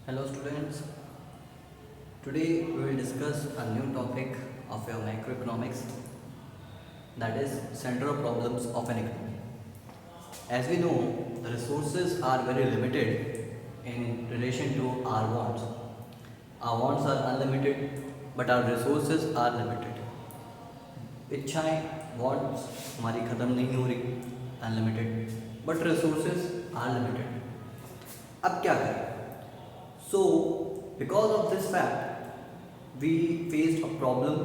Hello students, today we will discuss a new topic of your macroeconomics, that is central problems of an economy. As we know, the resources are very limited in relation to our wants. Our wants are unlimited but our resources are limited. इच्छाएं wants हमारी ख़त्म नहीं हो रही, unlimited, but resources are limited. अब क्या करें? So, because of this fact, we faced a problem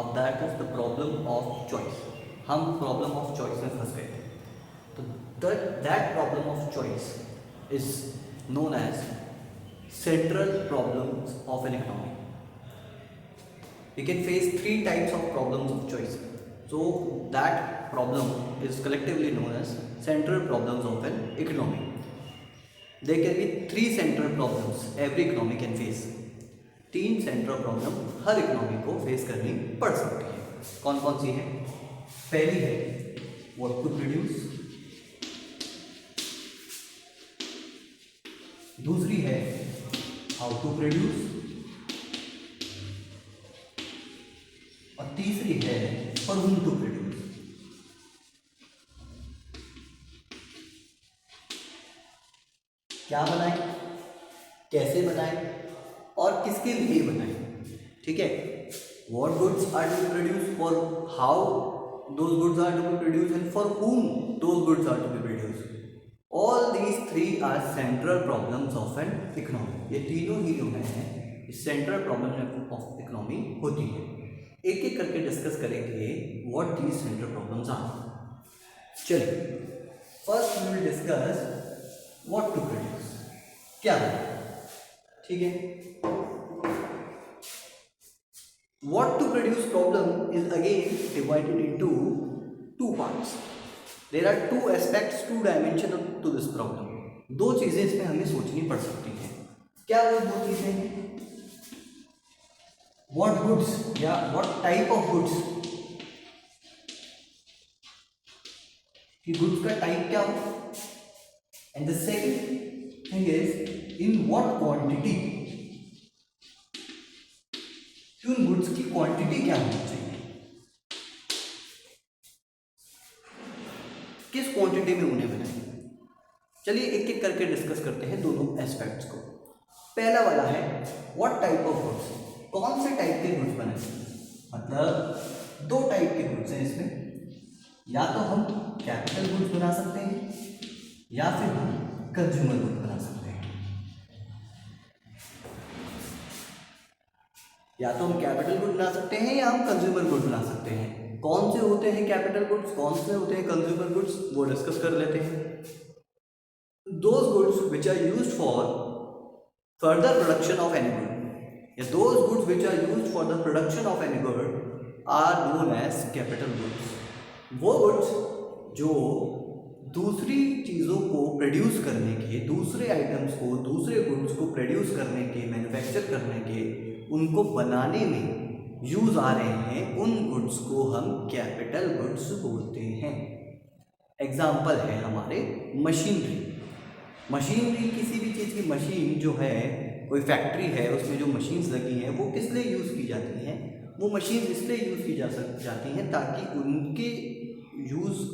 of that is the problem of choice. हम problem of choice में फंस गए थे. तो that problem of choice is known as central problems of an economy. We can face three types of problems of choice. So that problem is collectively known as central problems of an economy. There can be three central problems every economy can face. तीन central problem हर economy को face करनी पड़ सकती है. कौन कौन सी है? पहली है व्हाट टू प्रोड्यूस, दूसरी है हाउ टू प्रोड्यूस, और तीसरी है फॉर whom टू प्रोड्यूस. क्या बनाएं, कैसे बनाएं और किसके लिए बनाएं. ठीक है. What goods are to be produce, for how those goods are to be produce and for whom those goods are to be produce. All these three are central problems of an economy. ये तीनों ही जो है central problem of economy होती है. एक एक करके discuss करेंगे what these central problems are. चलिए, first we will discuss what to produce. क्या है? ठीक है. What to produce problem is again divided into two parts. There are two aspects, two dimension to this problem. दो चीजें इसमें हमें सोचनी पड़ सकती हैं. क्या वो दो चीजें हैं? व्हाट गुड्स या व्हाट टाइप ऑफ गुड्स, कि गुड्स का टाइप क्या हो, and the second thing is in what quantity, कि उन गुड्स की क्वांटिटी क्या होनी चाहिए, किस क्वांटिटी में उन्हें बनाएं. चलिए एक एक करके डिस्कस करते हैं दोनों एस्पेक्ट्स को. पहला वाला है व्हाट टाइप ऑफ गुड्स. कौन से टाइप के गुड्स बनाएं? मतलब दो टाइप के गुड्स हैं इसमें. या तो हम कैपिटल गुड्स बना सकते हैं या फिर हम कंज्यूमर गुड्स बना सकते हैं. या तो हम कैपिटल गुड बना सकते हैं या हम कंज्यूमर गुड्स बना सकते हैं. कौन से होते हैं कैपिटल गुड्स, कौन से होते हैं कंज्यूमर गुड्स, वो डिस्कस कर लेते हैं. Those goods which are used for further production of any good, या those goods which are used for the production of any good are known as capital goods. वो गुड्स जो दूसरी चीज़ों को प्रोड्यूस करने के, दूसरे आइटम्स को, दूसरे गुड्स को प्रोड्यूस करने के, मैन्युफैक्चर करने के, उनको बनाने में यूज आ रहे हैं, उन गुड्स को हम कैपिटल गुड्स बोलते हैं. एग्जाम्पल है हमारे मशीनरी. मशीनरी किसी भी चीज़ की मशीन जो है, कोई फैक्ट्री है उसमें जो मशीन्स लगी हैं वो किस लिए यूज़ की जाती हैं? वो मशीन इसलिए यूज़ की जाती हैं ताकि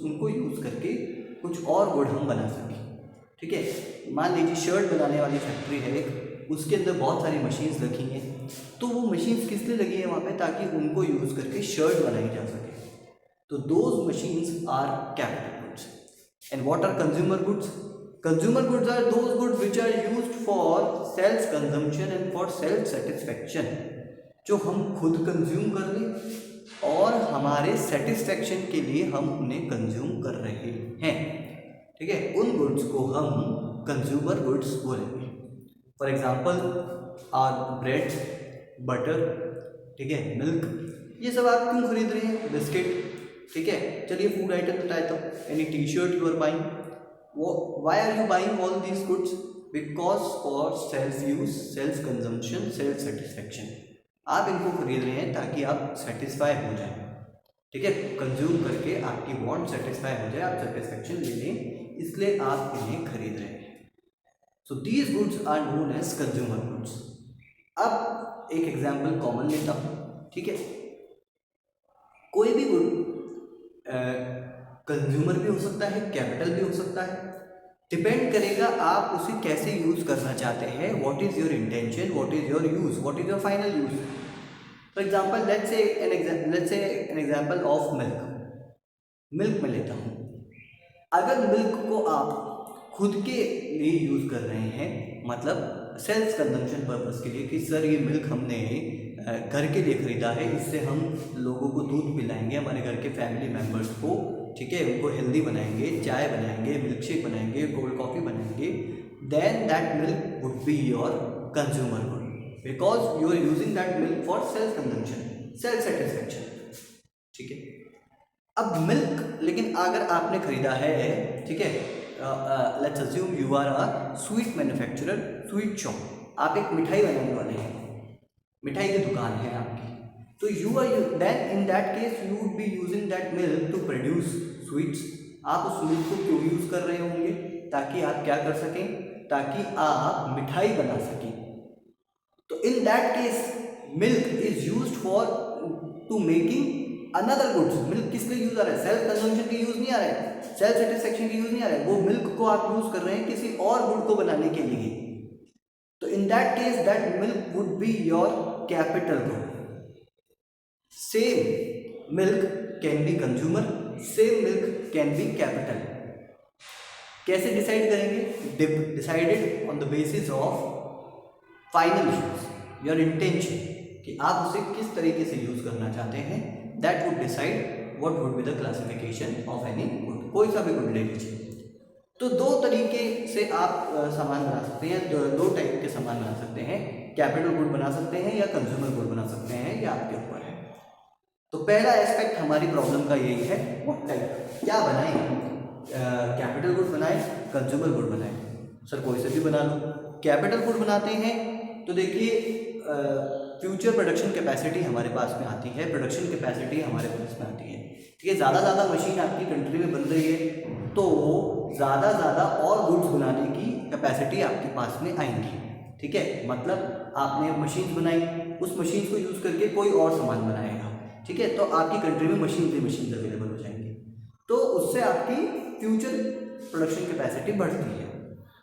उनको यूज़ करके कुछ और गुड हम बना सकें. ठीक है. मान लीजिए शर्ट बनाने वाली फैक्ट्री है एक, उसके अंदर बहुत सारी मशीन्स लगी हैं. तो वो मशीन्स किस लिए लगी है वहाँ पे? ताकि उनको यूज़ करके शर्ट बनाई जा सके. तो those machines are capital goods. And what are consumer goods? Consumer goods are those goods which are used for self consumption and for self satisfaction. जो हम खुद कंज्यूम कर लें और हमारे सेटिस्फैक्शन के लिए हम उन्हें कंज्यूम कर रहे हैं. ठीक है. उन गुड्स को हम कंज्यूमर गुड्स बोलेंगे. For example are bread, butter, ठीक है, मिल्क, ये सब आप क्यों खरीद रहे हैं? बिस्किट. ठीक है. चलिए फूड आइटम बताए तो any T-shirt you are buying, why are you buying all these goods? Because for self use, self consumption, self satisfaction. आप इनको खरीद रहे हैं ताकि आप सेटिस्फाई हो जाएं. ठीक है. कंज्यूम करके आपकी वांट सेटिस्फाई हो जाए, आप सेटिस्फैक्शन ले लें, इसलिए आप इन्हें खरीद रहे हैं. So these goods are known as consumer goods. अब एक एग्जाम्पल कॉमन लेता हूँ, ठीक है। कोई भी गुड कंज्यूमर भी हो सकता है, कैपिटल भी हो सकता है, डिपेंड करेगा आप उसे कैसे यूज करना चाहते हैं। What is your intention, what is your use, what is your final use. For example let's say an example of milk. Milk में लेता हूँ, अगर मिल्क को आप खुद के लिए यूज कर रहे हैं, मतलब सेल्फ कंजम्पशन पर्पस के लिए, कि सर ये मिल्क हमने घर के लिए खरीदा है, इससे हम लोगों को दूध पिलाएंगे, हमारे घर के फैमिली मेम्बर्स को, ठीक है, उनको हेल्दी बनाएंगे, चाय बनाएंगे, मिल्क शेक बनाएंगे, कोल्ड कॉफ़ी बनाएंगे, then that milk would be your consumer good, because you are using that milk for self consumption, self satisfaction, ठीक है। अब मिल्क लेकिन अगर आपने खरीदा है, ठीक है, let's assume you are a sweet manufacturer, sweet shop, आप एक मिठाई बनाने वाले हैं, मिठाई की दुकान है आपकी, तो you are then in that case you would be using that milk to produce sweets. आप उस मिल्क को क्यों यूज कर रहे होंगे? ताकि आप क्या कर सकें, ताकि आप मिठाई बना सकें। तो in that case milk is used for to making another goods. Milk किस लिए यूज आ रहा है? सेल्फ कंजम्पशन के यूज नहीं आ रहा है, सेल्फ सेटिस्फेक्शन के यूज नहीं आ रहा है, वो मिल्क को आप यूज कर रहे हैं किसी और गुड को बनाने के लिए। तो in that case that milk would be your capital good. Same milk can be consumer, same milk can be capital. कैसे डिसाइड करेंगे? Decided on the basis of final use, your intention, कि आप उसे किस तरीके से यूज करना चाहते हैं। That would decide what would be the classification of any good. कोई सा भी गुड ले लीजिए। तो दो तरीके से आप सामान बना सकते हैं, दो टाइप के सामान बना सकते हैं, कैपिटल गुड बना सकते हैं या कंज्यूमर गुड बना सकते हैं, ये आपके ऊपर है। तो पहला एस्पेक्ट हमारी प्रॉब्लम का यही है, व्हाट टाइप, क्या बनाएं, कैपिटल गुड बनाएं, कंज्यूमर गुड बनाएं। सर कोई से भी बना लो। कैपिटल गुड बनाते हैं तो देखिए फ्यूचर प्रोडक्शन कैपेसिटी हमारे पास में आती है, प्रोडक्शन कैपेसिटी हमारे पास में आती है, ठीक है। ज़्यादा मशीन आपकी कंट्री में बन रही है तो ज़्यादा और गुड्स बनाने की कैपेसिटी आपके पास में आएंगी, ठीक है। मतलब आपने मशीन बनाई, उस मशीन को यूज़ करके कोई और सामान बनाएगा, ठीक है, तो आपकी कंट्री में मशीन अवेलेबल हो जाएंगी, तो उससे आपकी फ्यूचर प्रोडक्शन कैपेसिटी बढ़ती है,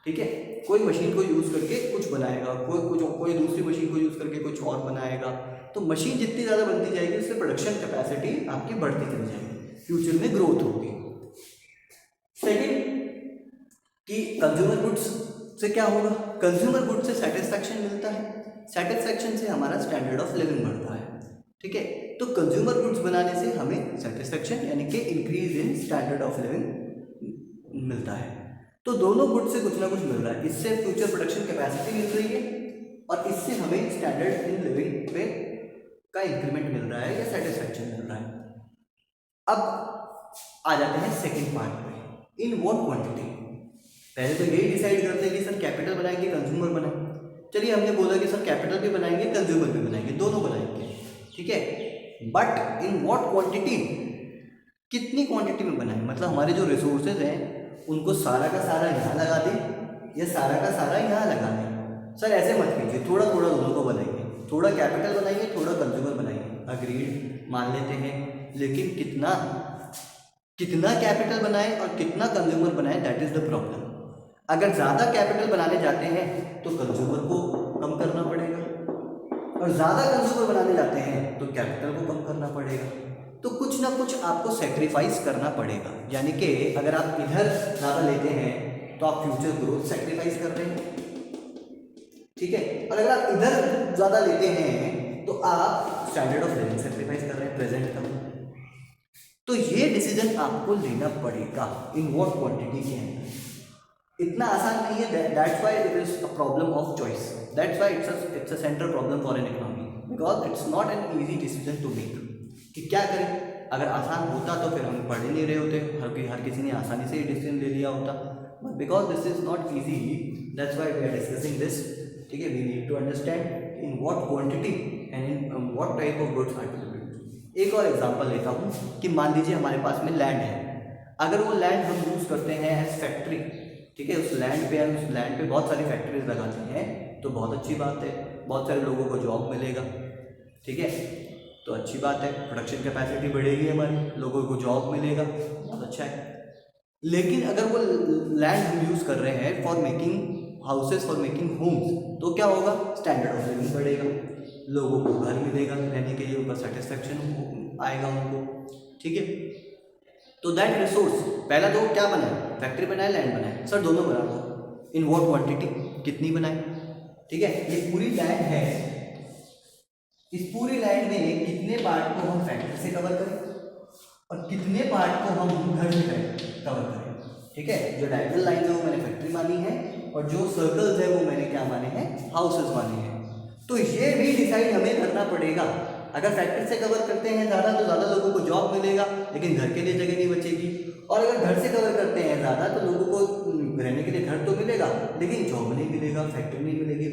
ठीक है। कोई मशीन को यूज़ करके कुछ बनाएगा, कोई दूसरी मशीन को यूज़ करके कुछ और बनाएगा, तो मशीन जितनी ज़्यादा बनती जाएगी उससे प्रोडक्शन कैपेसिटी आपकी बढ़ती चली जाएगी, फ्यूचर में ग्रोथ होगी। सेकेंड कि कंज्यूमर गुड्स से क्या होगा? कंज्यूमर गुड्स से सेटिस्फैक्शन मिलता है, सेटिस्फैक्शन से हमारा स्टैंडर्ड ऑफ लिविंग बढ़ता है, ठीक है। तो कंज्यूमर गुड्स बनाने से हमें सेटिस्फैक्शन यानी कि increase in standard of living मिलता है। तो दोनों गुड्स से कुछ ना कुछ मिल रहा है, इससे फ्यूचर प्रोडक्शन कैपेसिटी मिल रही है और इससे हमें स्टैंडर्ड इन लिविंग पे का इंक्रीमेंट मिल रहा है या सेटिस्फैक्शन मिल रहा है। अब आ जाते हैं सेकेंड पार्ट पे, इन व्हाट क्वांटिटी। पहले तो यही डिसाइड करते हैं कि सर कैपिटल बनाएंगे, कंज्यूमर बनाएंगे। चलिए हमने बोला कि सर कैपिटल भी बनाएंगे, कंज्यूमर भी बनाएंगे, दोनों बनाएंगे, ठीक है। बट इन व्हाट क्वांटिटी, कितनी क्वांटिटी में बनाएं? मतलब हमारे जो रिसोर्सेज हैं उनको सारा का सारा यहाँ लगा दें या सारा का सारा यहाँ लगा दें? सर ऐसे मत कीजिए, थोड़ा दोनों को बनाइए, थोड़ा कैपिटल बनाइए, थोड़ा कंज्यूमर बनाइए। अग्रीड, मान लेते हैं, लेकिन कितना कैपिटल बनाएं और कितना कंज्यूमर बनाएं, दैट इज द प्रॉब्लम। अगर ज़्यादा कैपिटल बनाने जाते हैं तो कंज्यूमर को कम करना पड़ेगा, और ज़्यादा कंज्यूमर बनाने जाते हैं तो कैपिटल को कम करना पड़ेगा। तो कुछ ना कुछ आपको सेक्रीफाइस करना पड़ेगा, यानी कि अगर आप इधर ज़्यादा लेते हैं तो आप फ्यूचर ग्रोथ सेक्रीफाइस कर रहे हैं, ठीक है। और अगर आप इधर ज़्यादा लेते हैं तो आप स्टैंडर्ड ऑफ लिविंग सेक्रीफाइस कर रहे हैं, प्रेजेंट का। तो ये डिसीजन आपको लेना पड़ेगा इन व्हाट क्वांटिटी के अंदर। इतना आसान नहीं है, that's why it is a problem of choice, that's why it's a central problem for an economy, because it's not an easy decision to make कि क्या करें। अगर आसान होता तो फिर हम पढ़ ही नहीं रहे होते, हर किसी ने आसानी से ये डिसीजन ले लिया होता, but because this is not easy, that's why we are discussing this, ठीक है। We need to understand in what quantity and in what type of goods are to be produced. एक और एग्जांपल लेता हूँ कि मान लीजिए हमारे पास में लैंड है, अगर वो लैंड हम यूज़ करते हैं एज फैक्ट्री, ठीक है, उस लैंड पे बहुत सारी फैक्ट्रीज लगाते हैं तो बहुत अच्छी बात है, बहुत सारे लोगों को जॉब मिलेगा, ठीक है, तो अच्छी बात है, प्रोडक्शन कैपेसिटी बढ़ेगी हमारी, लोगों को जॉब मिलेगा, बहुत अच्छा है। लेकिन अगर वो लैंड हम यूज़ कर रहे हैं for making houses, for making homes, तो क्या होगा, स्टैंडर्ड ऑफ लिविंग बढ़ेगा, लोगों को घर मिलेगा रहने के लिए, ऊपर सेटिस्फेक्शन आएगा उनको, ठीक है। तो दैट रिसोर्स, पहला तो क्या बनाए, फैक्ट्री बनाए, लैंड बनाए, सर दोनों बना दो, इन वॉट क्वांटिटी, कितनी बनाए, ठीक है। ये पूरी लैंड है, इस पूरी लैंड में कितने पार्ट को हम फैक्ट्री से कवर करें और कितने पार्ट को हम घर से कवर करें, ठीक है। जो डायगोनल लाइन है वो मैंने फैक्ट्री मानी है और जो सर्कल्स है वो मैंने क्या माने हैं, हाउसेस माने हैं। तो ये भी डिसाइड हमें करना पड़ेगा, अगर फैक्ट्री से कवर करते हैं ज़्यादा तो ज़्यादा लोगों को जॉब मिलेगा लेकिन घर के लिए जगह नहीं बचेगी, और अगर घर से कवर करते हैं ज़्यादा तो लोगों को रहने के लिए घर तो मिलेगा लेकिन जॉब नहीं मिलेगा, फैक्ट्री नहीं मिलेगी,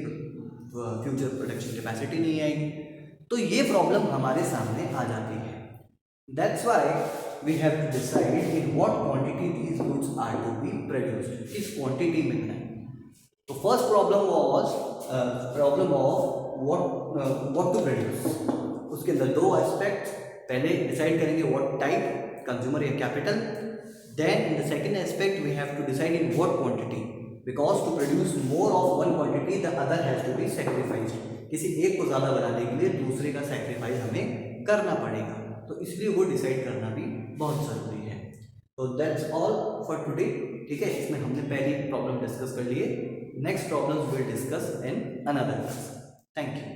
फ्यूचर प्रोडक्शन कैपेसिटी नहीं आएगी। तो ये प्रॉब्लम हमारे सामने आ जाती है। That's why we have to decide in what quantity these goods are to be produced, किस क्वांटिटी में बनाए। तो first problem was problem of what to produce. उसके अंदर दो एस्पेक्ट, पहले डिसाइड करेंगे व्हाट टाइप, कंज्यूमर या capital, then in the second aspect we have to decide in what quantity, because to produce more of one quantity the other has to be sacrificed. किसी एक को ज़्यादा बनाने के लिए दूसरे का सैक्रिफाइस हमें करना पड़ेगा, तो इसलिए वो डिसाइड करना भी बहुत ज़रूरी है। तो दैट्स ऑल फॉर टुडे, ठीक है। इसमें हमने पहली प्रॉब्लम डिस्कस कर लिए, next problems will discuss in another class. Thank you.